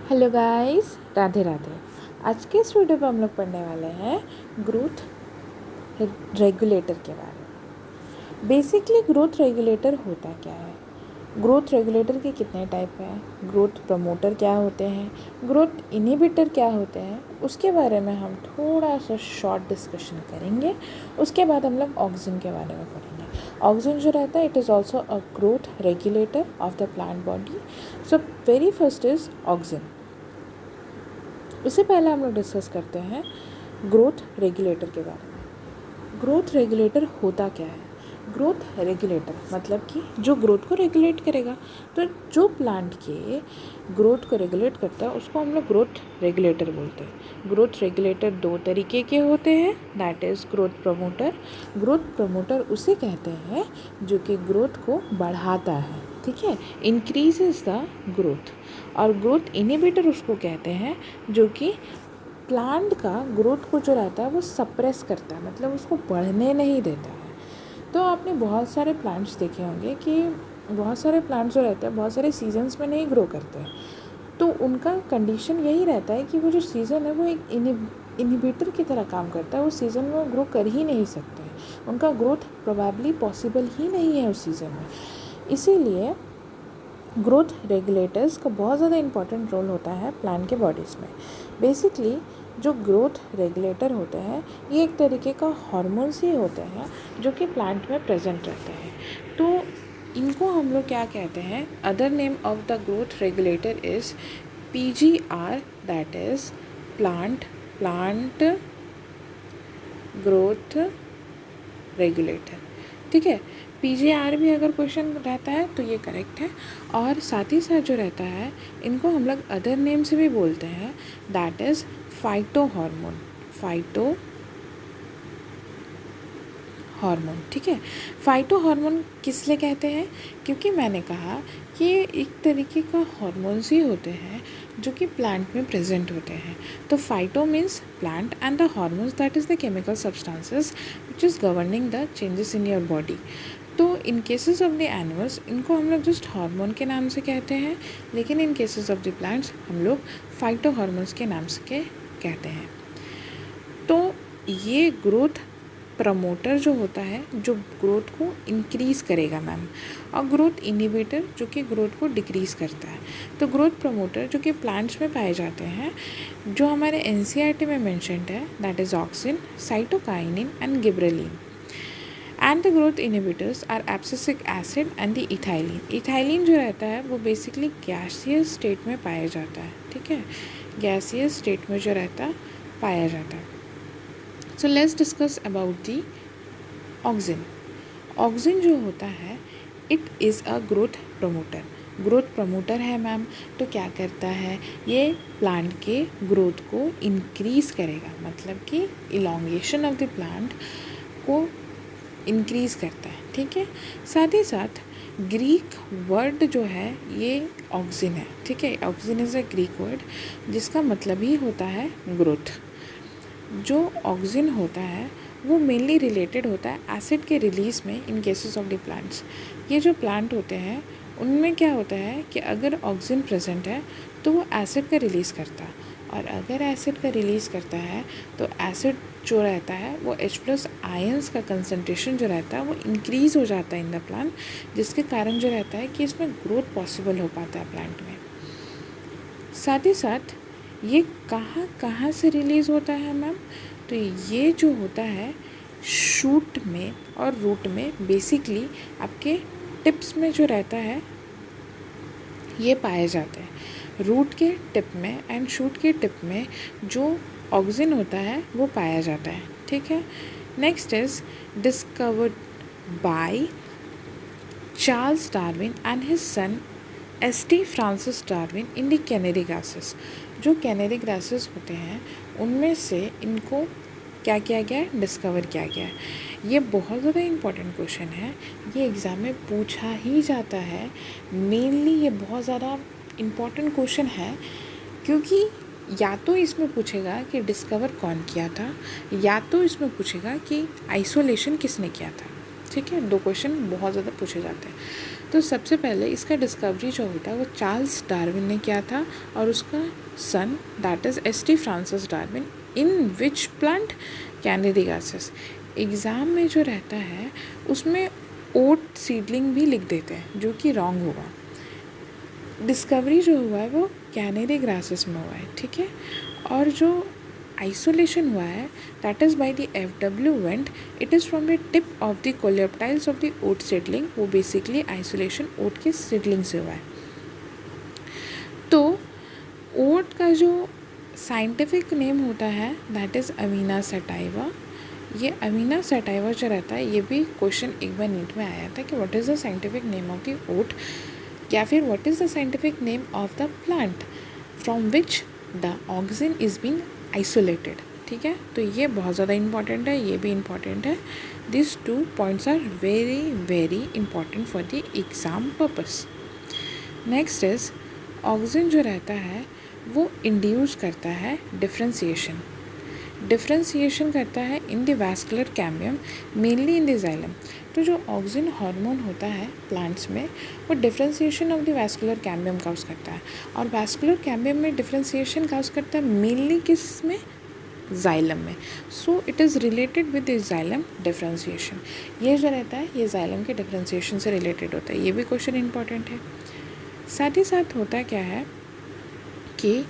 Hello guys, Radhe Radhe. आज के इस वीडियो पे हम लोग पढ़ने वाले हैं ग्रोथ रेगुलेटर के बारे में। बेसिकली ग्रोथ रेगुलेटर होता क्या है, ग्रोथ रेगुलेटर के कितने टाइप हैं, ग्रोथ प्रमोटर क्या होते हैं, ग्रोथ इनहिबिटर क्या होते हैं, उसके बारे में हम थोड़ा सा शॉर्ट डिस्कशन करेंगे। उसके बाद हम लोग ऑक्सिन के बारे में पढ़ेंगे। ऑक्सिन जो रहता है, it is also a growth regulator of the plant body. So very first is auxin. उससे पहले हम लोग डिस्कस करते हैं ग्रोथ रेगुलेटर के बारे में। ग्रोथ रेगुलेटर होता क्या है? ग्रोथ रेगुलेटर मतलब कि जो ग्रोथ को रेगुलेट करेगा। तो जो प्लांट के ग्रोथ को रेगुलेट करता है उसको हम लोग ग्रोथ रेगुलेटर बोलते हैं। ग्रोथ रेगुलेटर दो तरीके के होते हैं, that is growth promoter. Growth promoter उसे कहते हैं जो कि ग्रोथ को बढ़ाता है, ठीक है, इंक्रीजेस द ग्रोथ। और ग्रोथ इनहिबिटर उसको कहते हैं जो कि प्लांट का ग्रोथ को जो रहता है वो सप्रेस करता है, मतलब उसको बढ़ने नहीं देता है। तो आपने बहुत सारे प्लांट्स देखे होंगे कि बहुत सारे प्लांट्स जो रहते हैं बहुत सारे सीजन्स में नहीं ग्रो करते हैं। तो उनका कंडीशन यही रहता है कि वो जो सीज़न है वो एक इनहिबिटर की तरह काम करता है। उस सीज़न में वो ग्रो कर ही नहीं सकते हैं, उनका ग्रोथ प्रोबेबली पॉसिबल ही नहीं है उस सीज़न में। इसीलिए ग्रोथ रेगुलेटर्स का बहुत ज़्यादा इंपॉर्टेंट रोल होता है प्लांट के बॉडीज़ में। बेसिकली जो ग्रोथ रेगुलेटर होते हैं ये एक तरीके का हार्मोन्स ही होते हैं जो कि प्लांट में प्रेजेंट रहते हैं। तो इनको हम लोग क्या कहते हैं, other name of the growth regulator is PGR, that is plant growth regulator, ठीक है। PGR भी अगर क्वेश्चन रहता है तो ये करेक्ट है। और साथ ही साथ जो रहता है इनको हम लोग अदर नेम से भी बोलते हैं, दैट इज़ फाइटो हार्मोन, ठीक है। फाइटो हार्मोन किस लिए कहते हैं? क्योंकि मैंने कहा कि ये एक तरीके का हार्मोन्स ही होते हैं जो कि प्लांट में प्रेजेंट होते हैं। तो phyto means plant and the hormones, that is the chemical substances which is governing the changes in your body. तो इन केसेस ऑफ द एनिमल्स इनको हम लोग जस्ट हार्मोन के नाम से कहते हैं, लेकिन इन केसेस ऑफ द प्लांट्स हम लोग फाइटो हार्मोन्स के नाम से कहते हैं। तो ये ग्रोथ प्रमोटर जो होता है जो ग्रोथ को इंक्रीज़ करेगा मैम, और ग्रोथ इनहिबिटर जो कि ग्रोथ को डिक्रीज़ करता है। तो ग्रोथ प्रमोटर जो कि प्लांट्स में पाए जाते हैं, जो हमारे NCERT में मेंशन्ड है, that is auxin, cytokinin and gibberellin. And the growth inhibitors are abscisic acid and the ethylene. Ethylene जो रहता है वो बेसिकली गैसियस स्टेट में पाया जाता है, ठीक है, गैसियस स्टेट में जो रहता है पाया जाता है। So let's discuss about the auxin. Auxin जो होता है it is a growth promoter. Growth promoter है मैम, तो क्या करता है, ये प्लांट के ग्रोथ को इंक्रीज़ करेगा, मतलब कि इलोंगेशन ऑफ द प्लांट को इंक्रीज़ करता है, ठीक है। साथ ही साथ ग्रीक वर्ड जो है ये ऑक्सिन है, ठीक है। Auxin is a Greek word जिसका मतलब ही होता है ग्रोथ। जो ऑक्सिन होता है वो मेनली रिलेटेड होता है एसिड के रिलीज़ में इन केसेस ऑफ द प्लांट्स। ये जो प्लांट होते हैं उनमें क्या होता है कि अगर ऑक्सिन प्रेजेंट है तो वो एसिड का रिलीज़ करता है, और अगर एसिड का रिलीज़ करता है तो एसिड जो रहता है वो H+ आयंस का कंसनट्रेशन जो रहता है वो इंक्रीज़ हो जाता है इन द प्लांट, जिसके कारण जो रहता है कि इसमें ग्रोथ पॉसिबल हो पाता है प्लांट में। साथ ही साथ ये कहाँ से रिलीज़ होता है मैम, तो ये जो होता है शूट में और रूट में, बेसिकली आपके टिप्स में जो रहता है ये पाए जाते हैं। रूट के टिप में एंड शूट के टिप में जो ऑक्सिन होता है वो पाया जाता है, ठीक है। Next is discovered by Charles Darwin and his son S.T. Francis Darwin in the canary grasses. जो कैनेरी ग्रासेस होते हैं उनमें से इनको क्या किया गया है, डिस्कवर किया गया है। ये बहुत ज़्यादा इम्पॉर्टेंट क्वेश्चन है, ये एग्ज़ाम में पूछा ही जाता है। मेनली ये बहुत ज़्यादा इम्पॉर्टेंट क्वेश्चन है क्योंकि या तो इसमें पूछेगा कि डिस्कवर कौन किया था, या तो इसमें पूछेगा कि आइसोलेशन किसने किया था, ठीक है। दो क्वेश्चन बहुत ज़्यादा पूछे जाते हैं। तो सबसे पहले इसका डिस्कवरी जो होता है वो चार्ल्स डार्विन ने किया था और उसका son that is S T. Francis Darwin, in which plant canary grasses. Exam में जो रहता है उसमें ओट सीडलिंग भी लिख देते हैं जो कि रॉन्ग होगा। डिस्कवरी जो हुआ है वो कैनेडी ग्रासेस में हुआ है, ठीक है। और जो आइसोलेशन हुआ है that is by the F.W. Went, it is from the tip of the coleoptiles of the oat seedling. वो बेसिकली आइसोलेशन ओट के सीडलिंग से हुआ है। तो ओट का जो साइंटिफिक नेम होता है दैट इज़ अमीना सटाइवा। ये अमीना सटाइवा जो रहता है, ये भी क्वेश्चन एक बार नीट में आया था कि what is the scientific name of the oat, या फिर what is the scientific name of the plant from which the auxin is being isolated, ठीक है। तो ये बहुत ज़्यादा इंपॉर्टेंट है, ये भी इंपॉर्टेंट है। This 2 points are very very important for the exam purpose. Next is auxin जो रहता है वो इंड्यूस करता है डिफ्रेंसिएशन करता है in the vascular cambium, mainly in the xylem. तो जो ऑक्सिन हार्मोन होता है प्लांट्स में वो differentiation of the vascular cambium cause करता है, और वैस्कुलर कैम्बियम में डिफ्रेंसिएशन काउज करता है मेनली किस में, जाइलम में। So it is related with the xylem differentiation. ये जो रहता है ये जाइलम के डिफ्रेंसिएशन से रिलेटेड होता है। ये भी क्वेश्चन इंपॉर्टेंट है। साथ ही साथ होता क्या है कि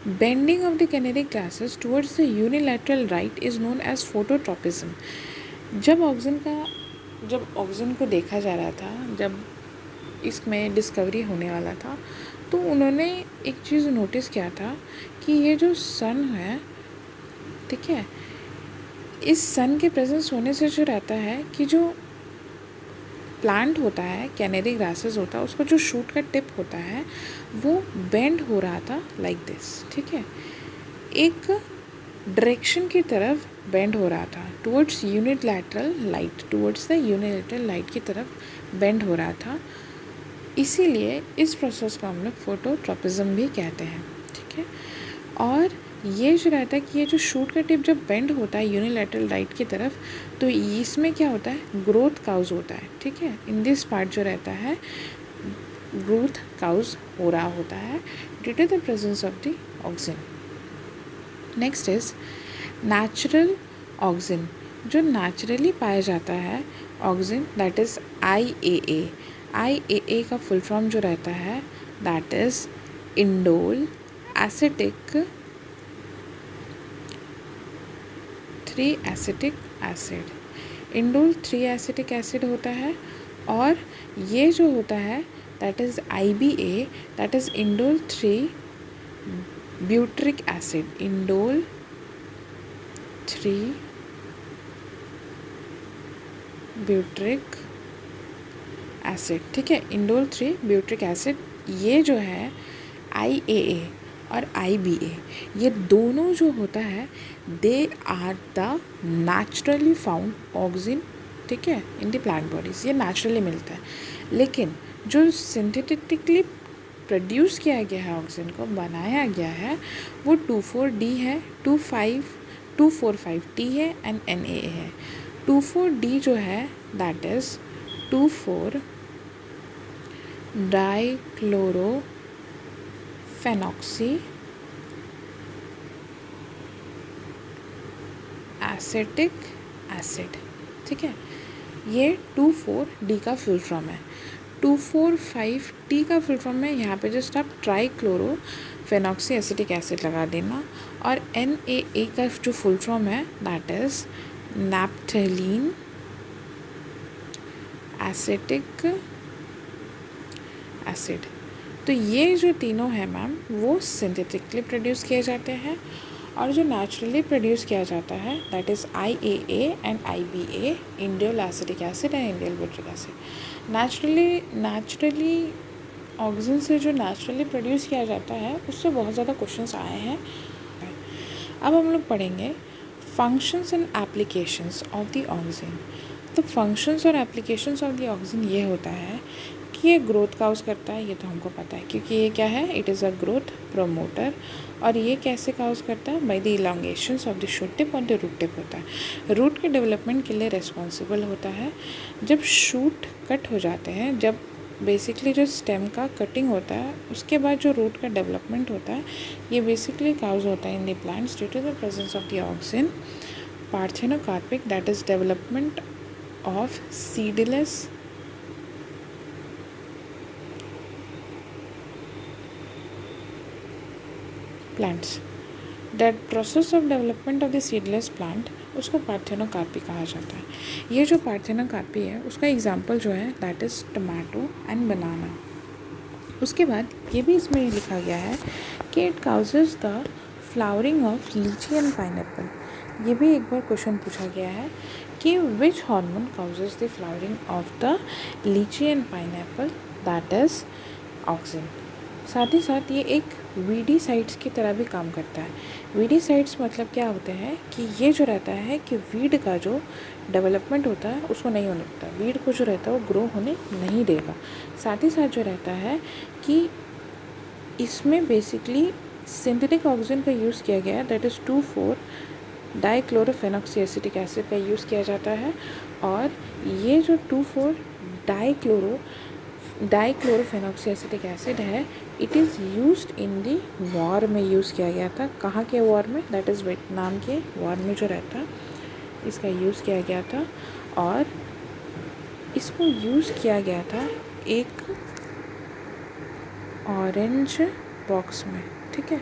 bending of the canary grasses towards the unilateral light is known as phototropism. जब ऑक्सिन को देखा जा रहा था, जब इसमें डिस्कवरी होने वाला था, तो उन्होंने एक चीज़ नोटिस किया था कि ये जो सन है, ठीक है, इस सन के प्रेजेंस होने से जो रहता है कि जो प्लांट होता है, कैनेडी ग्रासेस होता है, उसका जो शूट का टिप होता है वो बेंड हो रहा था लाइक दिस, ठीक है, एक डायरेक्शन की तरफ बेंड हो रहा था, टुवर्ड्स यूनिलैटरल लाइट की तरफ बेंड हो रहा था। इसीलिए इस प्रोसेस को हम लोग फोटोट्रॉपिज्म भी कहते हैं, ठीक है। और ये जो रहता है कि ये जो शूट का टिप जब बेंड होता है यूनिलैटरल राइट की तरफ, तो इसमें क्या होता है, ग्रोथ काउज होता है, ठीक है। इन दिस पार्ट जो रहता है ग्रोथ काउज हो रहा होता है due to the presence of the auxin. Next is natural auxin. जो नेचुरली पाया जाता है ऑक्सिन दैट इज़ IAA का फुल फॉर्म जो रहता है that is indole acetic 3 acetic acid. Indole 3 acetic acid होता है, और ये जो होता है that is IBA that is indole 3 butyric acid. Indole 3 butyric acid, ठीक है, इंडोल 3 ब्यूट्रिक एसिड। ये जो है IAA और IBA, ये दोनों जो होता है they are the naturally found auxin, ठीक है, इन द प्लांट बॉडीज़। ये नेचुरली मिलता है, लेकिन जो सिंथेटिकली प्रोड्यूस किया गया है, ऑक्सिन को बनाया गया है, वो 2,4-D है, 2,4,5-T है एंड NAA है। 2,4-D जो है दैट इज़ 2,4 डाइक्लोरोफेनॉक्सी एसिटिक एसिड, ठीक है। ये 2,4-D का फुल फॉर्म है। 2,4,5-T का फुल फॉर्म है, यहाँ पे जस्ट आप ट्राइक्लोरोफेनॉक्सी एसिटिक एसिड लगा देना। और NAA का जो फुल फॉर्म है that is naphthalene acetic acid. तो ये जो तीनों हैं मैम वो सिंथेटिकली प्रोड्यूस किए जाते हैं, और जो नेचुरली प्रोड्यूस किया जाता है that is IAA and IBA, indole acetic acid and indole butyric acid. Naturally auxin से जो नेचुरली प्रोड्यूस किया जाता है उससे बहुत ज़्यादा क्वेश्चंस आए हैं। अब हम लोग पढ़ेंगे functions and applications of the auxin. तो फंक्शंस और एप्लीकेशंस ऑफ द ऑक्सिन ये होता है कि ये ग्रोथ काउज करता है, ये तो हमको पता है क्योंकि ये क्या है, it is a growth promoter. और ये कैसे काउज करता है, by the elongations of the shoot tip और द रूट टिप होता है। रूट के डेवलपमेंट के लिए रिस्पॉन्सिबल होता है। जब शूट कट हो जाते हैं, जब बेसिकली जो स्टेम का कटिंग होता है उसके बाद जो रूट का डेवलपमेंट होता है ये बेसिकली काउज होता है in the plants due to the presence of the auxin parthenocarpic that is development of seedless plants that process of development of the seedless plant उसको पार्थेनोकार्पी कहा जाता है। ये जो पार्थेनोकार्पी है उसका एग्जाम्पल जो है that is tomato and banana. उसके बाद ये भी इसमें लिखा गया है कि it causes the flowering of litchi and pineapple. ये भी एक बार क्वेश्चन पूछा गया है कि which hormone causes the flowering of the litchi and pineapple, that is auxin. साथ ही साथ ये एक वीडीसाइड्स की तरह भी काम करता है। वीडीसाइड्स मतलब क्या होते हैं कि ये जो रहता है कि वीड का जो डेवलपमेंट होता है उसको नहीं होने देता, वीड को जो रहता है वो ग्रो होने नहीं देगा। साथ ही साथ जो रहता है कि इसमें बेसिकली सिंथेटिक ऑक्सीजन का यूज़ किया गया है, दैट इज़ 2,4 डाइक्लोरोफेनॉक्सी एसिटिक एसिड का यूज़ किया जाता है। और ये जो 2,4 डाइक्लोरोफेनॉक्सी एसिटिक एसिड है, it is used in the war में यूज़ किया गया था। कहाँ के वॉर में? दैट इज़ वियतनाम के वॉर में जो रहता है इसका यूज़ किया गया था। और इसको यूज़ किया गया था एक ऑरेंज बॉक्स में, ठीक है,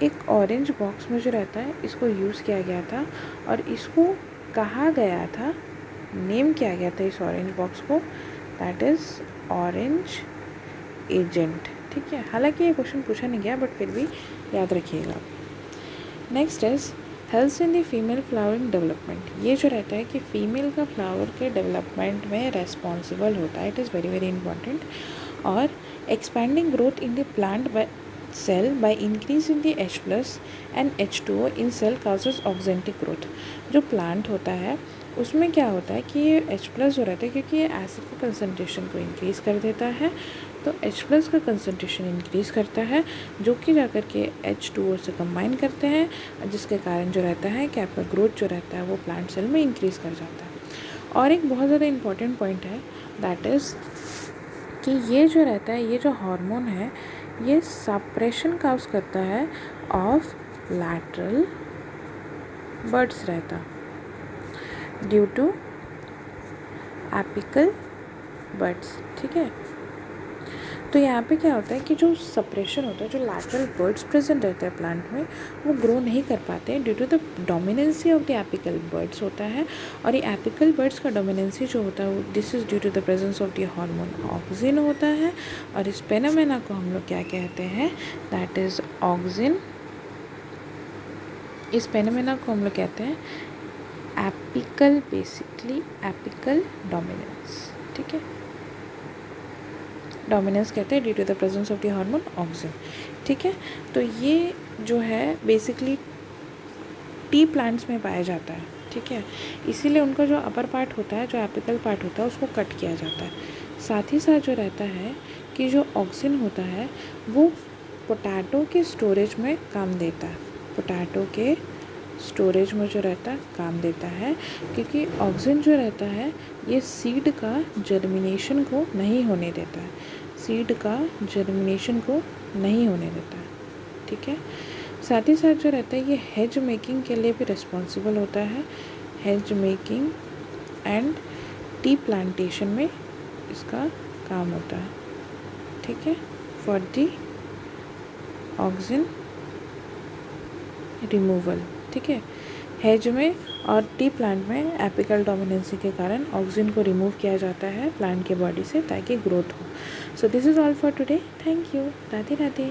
एक ऑरेंज बॉक्स में जो रहता है इसको यूज़ किया गया था। और इसको कहा गया था, नेम किया गया था इस ऑरेंज बॉक्स को, दैट इज़ ऑरेंज एजेंट, ठीक है। हालांकि ये क्वेश्चन पूछा नहीं गया बट फिर भी याद रखिएगा। Next is helps in the female flowering development. ये जो रहता है कि फीमेल का फ्लावर के डेवलपमेंट में रेस्पॉन्सिबल होता है, it is very very important. और expanding growth in the plant by cell by increase in the H+ and H2O in cell causes auxentic growth. जो प्लांट होता है उसमें क्या होता है कि ये H+ जो रहता है, क्योंकि ये एसिड के कंसनट्रेशन को इंक्रीज़ कर देता है, तो H+ का कंसनट्रेशन इंक्रीज़ करता है जो कि जाकर के H2O से कंबाइन करते हैं, जिसके कारण जो रहता है कि आपका ग्रोथ जो रहता है वो प्लांट सेल में इंक्रीज़ कर जाता है। और एक बहुत ज़्यादा इम्पॉर्टेंट पॉइंट है दैट इज़ कि ये जो रहता है, ये जो हार्मोन है, ये सप्रेशन काउज करता है ऑफ लैटरल बर्ड्स रहता ड्यू टू एपिकल बर्ड्स, ठीक है। तो यहाँ पे क्या होता है कि जो सप्रेशन होता है, जो लैटरल बर्ड्स प्रेजेंट रहते हैं प्लांट में, वो ग्रो नहीं कर पाते हैं due to the dominance of the apical buds होता है। और ये एपिकल बर्ड्स का डोमिनेंसी जो होता है this is due to the presence of the hormone auxin होता है। और इस फेनोमेना को हम लोग क्या कहते हैं, दैट इज़ ऑक्सिन। इस फेनोमेना को हम लोग कहते हैं एपिकल, बेसिकली एपिकल डोमिनेंस, ठीक है। डोमिनेंस कहते हैं due to the presence of the hormone auxin, ठीक है। तो ये जो है बेसिकली टी प्लांट्स में पाया जाता है, ठीक है। इसीलिए उनका जो अपर पार्ट होता है, जो एपिकल पार्ट होता है, उसको कट किया जाता है। साथ ही साथ जो रहता है कि जो ऑक्सिन होता है वो पोटैटो के स्टोरेज में काम देता है, पोटैटो के स्टोरेज में जो रहता है काम देता है, क्योंकि ऑक्सिन जो रहता है ये सीड का जर्मिनेशन को नहीं होने देता है, सीड का जर्मिनेशन को नहीं होने देता है, ठीक है। साथ ही साथ जो रहता है ये हेज मेकिंग के लिए भी रिस्पॉन्सिबल होता है, hedge making and tea plantation में इसका काम होता है, ठीक है, फॉर दी ऑक्सिन रिमूवल, ठीक है। हेज में और टी प्लांट में एपिकल डोमिनेंसी के कारण ऑक्सिन को रिमूव किया जाता है प्लांट के बॉडी से ताकि ग्रोथ हो। So this is all for today, thank you, Radhe Radhe.